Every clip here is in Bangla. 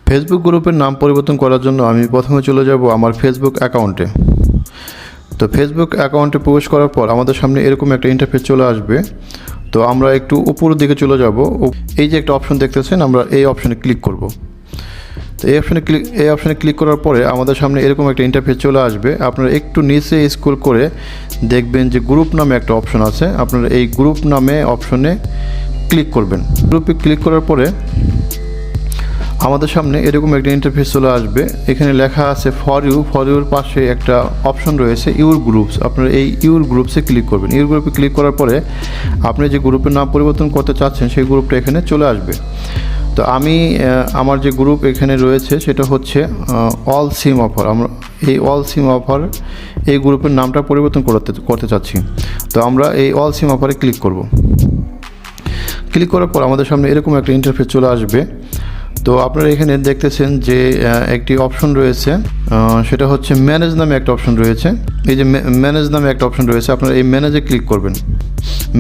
ফেসবুক গ্রুপের নাম পরিবর্তন করার জন্য আমি প্রথমে চলে যাব আমার ফেসবুক অ্যাকাউন্টে। তো ফেসবুক অ্যাকাউন্টে প্রবেশ করার পর আমাদের সামনে এরকম একটা ইন্টারফেস চলে আসবে। তো আমরা একটু উপরের দিকে চলে যাব। এই যে একটা অপশন দেখতেছেন, আমরা এই অপশনে ক্লিক করব। তো এই অপশনে ক্লিক করার পরে আমাদের সামনে এরকম একটা ইন্টারফেস চলে আসবে। আপনারা একটু নিচে স্ক্রল করে দেখবেন যে গ্রুপ নামে একটা অপশন আছে। আপনারা এই গ্রুপ নামে অপশনে ক্লিক করবেন। গ্রুপে ক্লিক করার পরে আমাদের সামনে এরকম একটা ইন্টারফেস চলে আসবে। এখানে লেখা আছে ফর ইউর পাশে একটা অপশন রয়েছে ইউর গ্রুপস। আপনারা এই ইউর গ্রুপসে ক্লিক করবেন। ইউর গ্রুপে ক্লিক করার পরে আপনি যে গ্রুপের নাম পরিবর্তন করতে চাচ্ছেন সেই গ্রুপটা এখানে চলে আসবে। তো আমি আমার যে গ্রুপ এখানে রয়েছে সেটা হচ্ছে অল সিম অফার। আমরা এই অল সিম অফার এই গ্রুপের নামটা পরিবর্তন করতে চাচ্ছি। তো আমরা এই অল সিম অফারে ক্লিক করব। ক্লিক করার পর আমাদের সামনে এরকম একটা ইন্টারফেস চলে আসবে। তো আপনারা এখানে দেখতেছেন যে একটি অপশন রয়েছে, সেটা হচ্ছে ম্যানেজ নামে একটা অপশন রয়েছে। এই যে ম্যানেজ নামে একটা অপশন রয়েছে, আপনারা এই ম্যানেজে ক্লিক করবেন।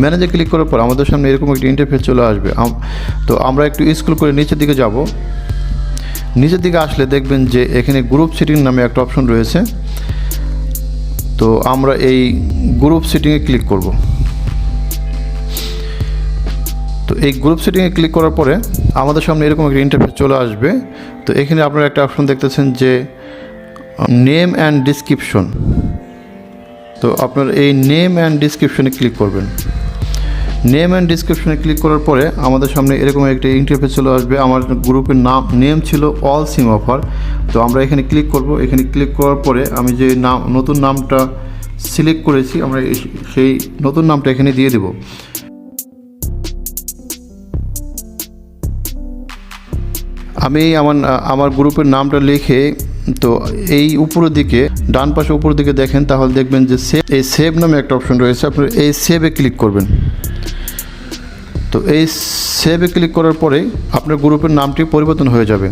ম্যানেজে ক্লিক করার পর আমাদের সামনে এরকম একটি ইন্টারফেস চলে আসবে। তো আমরা একটু স্ক্রল করে নিচের দিকে যাব। নিচের দিকে আসলে দেখবেন যে এখানে গ্রুপ সেটিং নামে একটা অপশন রয়েছে। তো আমরা এই গ্রুপ সেটিংয়ে ক্লিক করব। তো এই গ্রুপ সেটিংয়ে ক্লিক করার পরে আমাদের সামনে এরকম একটা ইন্টারফেস চলে আসবে। তো এখানে আপনারা একটা অপশন দেখতেছেন যে নেম অ্যান্ড ডিসক্রিপশন। তো আপনার এই নেম অ্যান্ড ডিসক্রিপশনে ক্লিক করবেন। নেম অ্যান্ড ডিসক্রিপশনে ক্লিক করার পরে আমাদের সামনে এরকম একটা ইন্টারফেস চলে আসবে। আমার গ্রুপের নেম ছিল অল সিম অফার। তো আমরা এখানে ক্লিক করব। এখানে ক্লিক করার পরে আমি যে নতুন নামটা সিলেক্ট করেছি, আমরা সেই নতুন নামটা এখানে দিয়ে দেব। আমি আমার গ্রুপের নামটা লিখে, তো এই উপরের দিকে ডান পাশে উপরের দিকে দেখেন, তাহলে দেখবেন যে সেভ নামে একটা অপশন রয়েছে। আপনারা এই সেভে ক্লিক করবেন। তো এই সেভে ক্লিক করার পরে আপনার গ্রুপের নামটি পরিবর্তন হয়ে যাবে।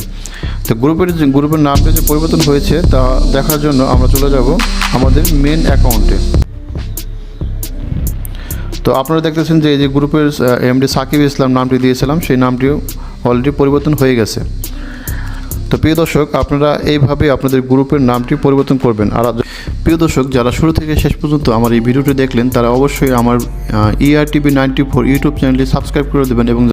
তো গ্রুপের নামটি যে পরিবর্তন হয়েছে তা দেখার জন্য আমরা চলে যাব আমাদের মেন অ্যাকাউন্টে। তো আপনারা দেখতেছেন যে এই যে গ্রুপের এমডি সাকিব ইসলাম নামটি দিয়েছিলাম, সেই নামটিও অলরেডি পরিবর্তন হয়ে গেছে। তো প্রিয় দর্শক, আপনারা এইভাবে আপনাদের গ্রুপের নামটি পরিবর্তন করবেন। আর প্রিয় দর্শক, যারা শুরু থেকে শেষ পর্যন্ত আমার এই ভিডিওটি দেখলেন তারা অবশ্যই আমার ER TV 94 ইউটিউব চ্যানেলটি সাবস্ক্রাইব করে দেবেন এবং